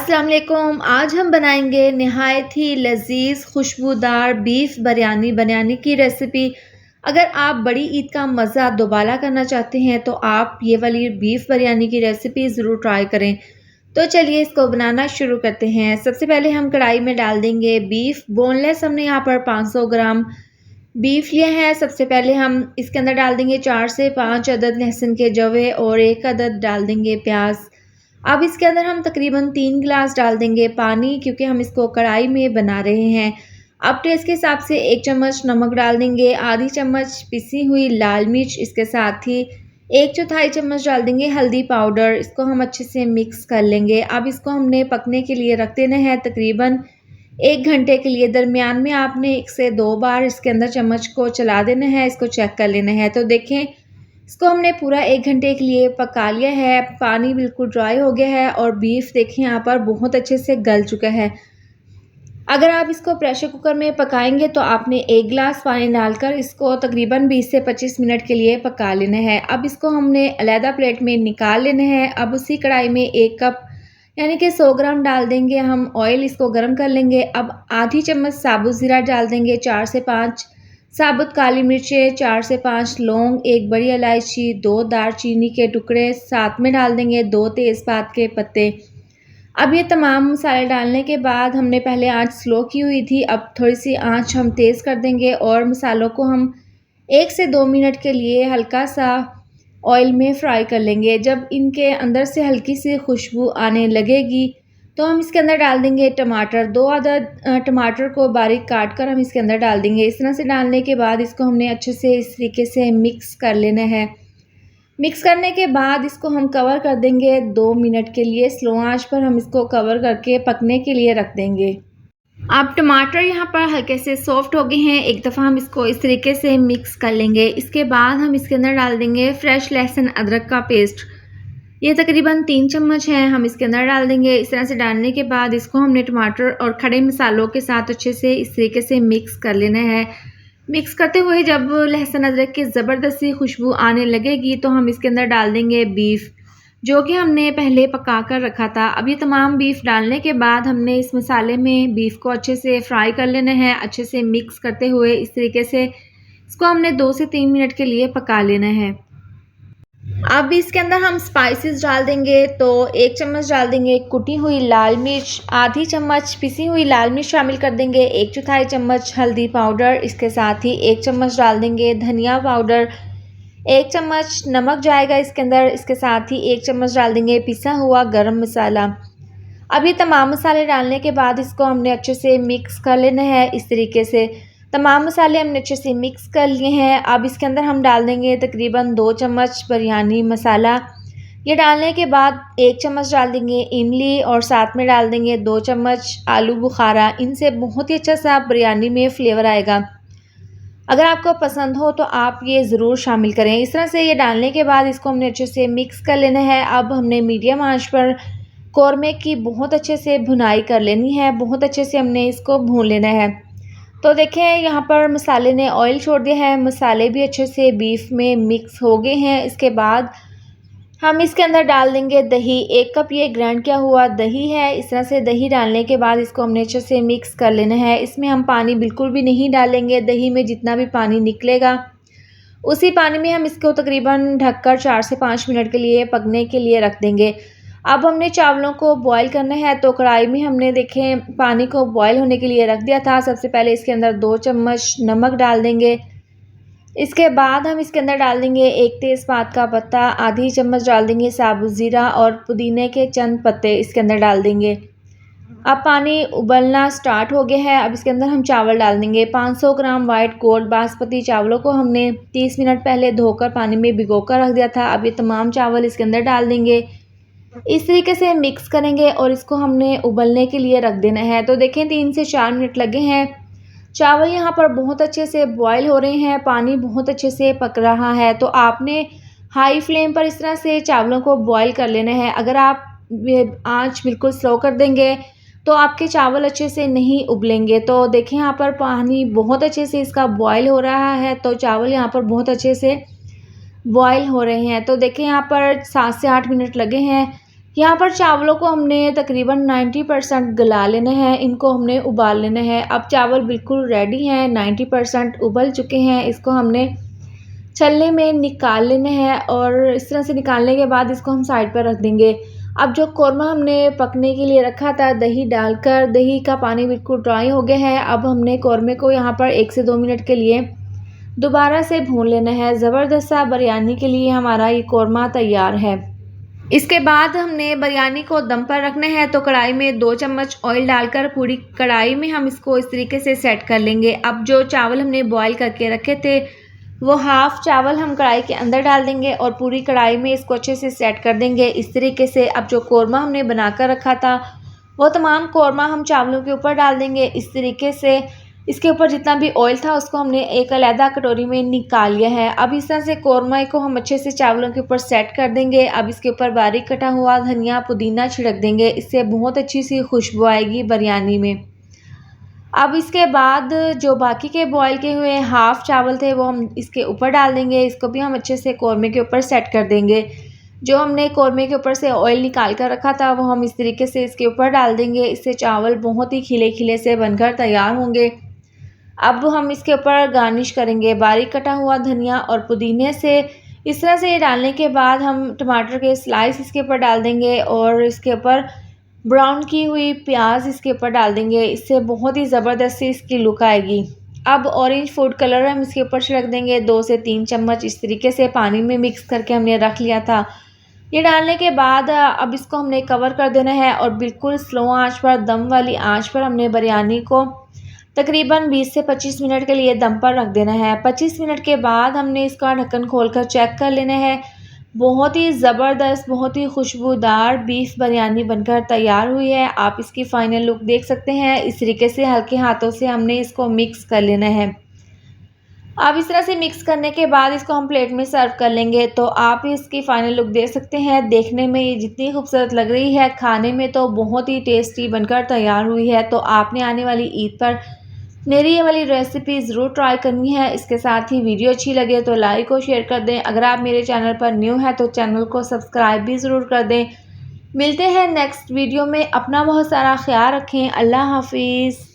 अस्सलाम वालेकुम। आज हम बनाएंगे नहायत ही लजीज खुशबूदार बीफ बिरयानी की रेसिपी। अगर आप बड़ी ईद का मज़ा दोबारा करना चाहते हैं तो आप ये वाली बीफ बिरयानी की रेसिपी ज़रूर ट्राई करें। तो चलिए इसको बनाना शुरू करते हैं। सबसे पहले हम कढ़ाई में डाल देंगे बीफ बोनलेस। हमने यहाँ पर 500 ग्राम बीफ लिए हैं। सबसे पहले हम इसके अंदर डाल देंगे 4 से 5 अदद लहसुन के जवे और 1 अदद डाल देंगे प्याज। अब इसके अंदर हम तकरीबन 3 गिलास डाल देंगे पानी, क्योंकि हम इसको कढ़ाई में बना रहे हैं। अब टेस्ट के हिसाब से 1 चम्मच नमक डाल देंगे, आधी चम्मच पिसी हुई लाल मिर्च, इसके साथ ही 1/4 चम्मच डाल देंगे हल्दी पाउडर। इसको हम अच्छे से मिक्स कर लेंगे। अब इसको हमने पकने के लिए रख देना है तकरीबन 1 घंटे के लिए। दरमियान में आपने 1 से 2 बार इसके अंदर चम्मच को चला देना है, इसको चेक कर लेना है। तो देखें, इसको हमने पूरा 1 घंटे के लिए पका लिया है। पानी बिल्कुल ड्राई हो गया है और बीफ देखें यहाँ पर बहुत अच्छे से गल चुका है। अगर आप इसको प्रेशर कुकर में पकाएंगे तो आपने 1 गिलास पानी डालकर इसको तकरीबन 20 से 25 मिनट के लिए पका लेना है। अब इसको हमने अलहदा प्लेट में निकाल लेना है। अब उसी कढ़ाई में 1 कप यानी कि 100 ग्राम डाल देंगे हम ऑयल, इसको गर्म कर लेंगे। अब आधी चम्मच साबुत ज़ीरा डाल देंगे, 4 से 5 साबुत काली मिर्चें, 4 से 5 लौंग, 1 बड़ी इलायची, 2 दालचीनी के टुकड़े, साथ में डाल देंगे 2 तेज़पात के पत्ते। अब ये तमाम मसाले डालने के बाद हमने पहले आंच स्लो की हुई थी, अब थोड़ी सी आंच हम तेज़ कर देंगे और मसालों को हम 1 से 2 मिनट के लिए हल्का सा ऑयल में फ्राई कर लेंगे। जब इनके अंदर से हल्की सी खुशबू आने लगेगी तो हम इसके अंदर डाल देंगे टमाटर। 2 अदद टमाटर को बारीक काट कर हम इसके अंदर डाल देंगे। इस तरह से डालने के बाद इसको हमने अच्छे से इस तरीके से मिक्स कर लेना है। मिक्स करने के बाद इसको हम कवर कर देंगे 2 मिनट के लिए। स्लो आंच पर हम इसको कवर करके पकने के लिए रख देंगे। अब टमाटर यहाँ पर हल्के से सॉफ्ट हो गए हैं। एक दफ़ा हम इसको इस तरीके से मिक्स कर लेंगे। इसके बाद हम इसके अंदर डाल देंगे फ्रेश लहसुन अदरक का पेस्ट। ये तकरीबन 3 चम्मच है, हम इसके अंदर डाल देंगे। इस तरह से डालने के बाद इसको हमने टमाटर और खड़े मसालों के साथ अच्छे से इस तरीके से मिक्स कर लेना है। मिक्स करते हुए जब लहसुन अदरक की ज़बरदस्ती खुशबू आने लगेगी तो हम इसके अंदर डाल देंगे बीफ, जो कि हमने पहले पका कर रखा था। अब ये तमाम बीफ डालने के बाद हमने इस मसाले में बीफ को अच्छे से फ्राई कर लेना है। अच्छे से मिक्स करते हुए इस तरीके से इसको हमने 2 से 3 मिनट के लिए पका लेना है। अब इसके अंदर हम स्पाइसेस डाल देंगे। तो 1 चम्मच डाल देंगे कुटी हुई लाल मिर्च, आधी चम्मच पिसी हुई लाल मिर्च शामिल कर देंगे, 1/4 चम्मच हल्दी पाउडर, इसके साथ ही 1 चम्मच डाल देंगे धनिया पाउडर, 1 चम्मच नमक जाएगा इसके अंदर, इसके साथ ही 1 चम्मच डाल देंगे पिसा हुआ गरम मसाला। अब ये तमाम मसाले डालने के बाद इसको हमने अच्छे से मिक्स कर लेना है। इस तरीके से तमाम मसाले हमने अच्छे से मिक्स कर लिए हैं। अब इसके अंदर हम डाल देंगे तकरीबन 2 चम्मच बिरयानी मसाला। ये डालने के बाद 1 चम्मच डाल देंगे इमली और साथ में डाल देंगे 2 चम्मच आलू बुखारा। इनसे बहुत ही अच्छा सा बिरयानी में फ्लेवर आएगा। अगर आपको पसंद हो तो आप ये ज़रूर शामिल करें। इस तरह से ये डालने के बाद इसको हमने अच्छे से मिक्स कर लेना है। अब हमने मीडियम आंच पर कौरमे की बहुत अच्छे से भुनाई कर लेनी है। बहुत अच्छे से हमने इसको भून लेना है। तो देखें, यहाँ पर मसाले ने ऑयल छोड़ दिया है, मसाले भी अच्छे से बीफ में मिक्स हो गए हैं। इसके बाद हम इसके अंदर डाल देंगे दही। 1 कप ये ग्राइंड किया हुआ दही है। इस तरह से दही डालने के बाद इसको हमने अच्छे से मिक्स कर लेना है। इसमें हम पानी बिल्कुल भी नहीं डालेंगे। दही में जितना भी पानी निकलेगा उसी पानी में हम इसको तकरीबन ढककर 4 से 5 मिनट के लिए पकने के लिए रख देंगे। अब हमने चावलों को बॉईल करना है। तो कढ़ाई में हमने देखें पानी को बॉईल होने के लिए रख दिया था। सबसे पहले इसके अंदर 2 चम्मच नमक डाल देंगे। इसके बाद हम इसके अंदर डाल देंगे 1 तेज़पात का पत्ता, आधी चम्मच डाल देंगे साबुत ज़ीरा और पुदीने के चंद पत्ते इसके अंदर डाल देंगे। अब पानी उबलना स्टार्ट हो गया है। अब इसके अंदर हम चावल डाल देंगे। 500 ग्राम वाइट गोल्ड बासमती चावलों को हमने 30 मिनट पहले धोकर पानी में भिगोकर रख दिया था। अब ये तमाम चावल इसके अंदर डाल देंगे। इस तरीके से मिक्स करेंगे और इसको हमने उबलने के लिए रख देना है। तो देखें 3 से 4 मिनट लगे हैं। चावल यहाँ पर बहुत अच्छे से बॉईल हो रहे हैं, पानी बहुत अच्छे से पक रहा है। तो आपने हाई फ्लेम पर इस तरह से चावलों को बॉईल कर लेना है। अगर आप आंच बिल्कुल स्लो कर देंगे तो आपके चावल अच्छे से नहीं उबलेंगे। तो देखें यहाँ पर पानी बहुत अच्छे से इसका बॉईल हो रहा है। तो चावल यहाँ पर बहुत अच्छे से बॉईल हो रहे हैं। तो देखें यहाँ पर 7 से 8 मिनट लगे हैं। यहाँ पर चावलों को हमने तकरीबन 90% गला लेना है, इनको हमने उबाल लेना है। अब चावल बिल्कुल रेडी हैं, 90% उबल चुके हैं। इसको हमने छलनी में निकाल लेना है और इस तरह से निकालने के बाद इसको हम साइड पर रख देंगे। अब जो कौरमा हमने पकने के लिए रखा था दही डालकर, दही का पानी बिल्कुल ड्राई हो गया है। अब हमने कौरमे को यहाँ पर 1 से 2 मिनट के लिए दोबारा से भून लेना है। ज़बरदस्त सा बिरयानी के लिए हमारा ये कौरमा तैयार है। इसके बाद हमने बिरयानी को दम पर रखना है, तो कढ़ाई में 2 चम्मच ऑयल डालकर पूरी कढ़ाई में हम इसको इस तरीके से सेट कर लेंगे। अब जो चावल हमने बॉईल करके रखे थे वो हाफ़ चावल हम कढ़ाई के अंदर डाल देंगे और पूरी कढ़ाई में इसको अच्छे से सेट कर देंगे इस तरीके से। अब जो कौरमा हमने बना कर रखा था वो तमाम कौरमा हम चावलों के ऊपर डाल देंगे इस तरीके से। इसके ऊपर जितना भी ऑयल था उसको हमने एक अलहदा कटोरी में निकाल लिया है। अब इस तरह से कौरमा को हम अच्छे से चावलों के ऊपर सेट कर देंगे। अब इसके ऊपर बारीक कटा हुआ धनिया पुदीना छिड़क देंगे, इससे बहुत अच्छी सी खुशबू आएगी बिरयानी में। अब इसके बाद जो बाकी के बॉयल किए हुए हाफ़ चावल थे वो हम इसके ऊपर डाल देंगे, इसको भी हम अच्छे से कौरमे के ऊपर सेट कर देंगे। जो हमने कौरमे के ऊपर से ऑयल निकाल कर रखा था वो हम इस तरीके से इसके ऊपर डाल देंगे, इससे चावल बहुत ही खिले खिले से बनकर तैयार होंगे। अब हम इसके ऊपर गार्निश करेंगे बारीक कटा हुआ धनिया और पुदीने से। इस तरह से डालने के बाद हम टमाटर के स्लाइस इसके ऊपर डाल देंगे और इसके ऊपर ब्राउन की हुई प्याज इसके ऊपर डाल देंगे, इससे बहुत ही ज़बरदस्त सी इसकी लुक आएगी। अब ऑरेंज फूड कलर हम इसके ऊपर छिड़क देंगे 2 से 3 चम्मच, इस तरीके से पानी में मिक्स करके हमने रख लिया था। ये डालने के बाद अब इसको हमने कवर कर देना है और बिल्कुल स्लो आंच पर, दम वाली आंच पर हमने बिरयानी को तकरीबन 20 से 25 मिनट के लिए दम पर रख देना है। 25 मिनट के बाद हमने इसका ढक्कन खोलकर चेक कर लेना है। बहुत ही ज़बरदस्त, बहुत ही खुशबूदार बीफ बिरयानी बनकर तैयार हुई है। आप इसकी फ़ाइनल लुक देख सकते हैं। इस तरीके से हल्के हाथों से हमने इसको मिक्स कर लेना है। अब इस तरह से मिक्स करने के बाद इसको हम प्लेट में सर्व कर लेंगे, तो आप इसकी फ़ाइनल लुक देख सकते हैं। देखने में ये जितनी खूबसूरत लग रही है, खाने में तो बहुत ही टेस्टी बनकर तैयार हुई है। तो आपने आने वाली ईद पर मेरी ये वाली रेसिपी ज़रूर ट्राई करनी है। इसके साथ ही वीडियो अच्छी लगे तो लाइक और शेयर कर दें। अगर आप मेरे चैनल पर न्यू हैं तो चैनल को सब्सक्राइब भी ज़रूर कर दें। मिलते हैं नेक्स्ट वीडियो में। अपना बहुत सारा ख्याल रखें। अल्लाह हाफिज़।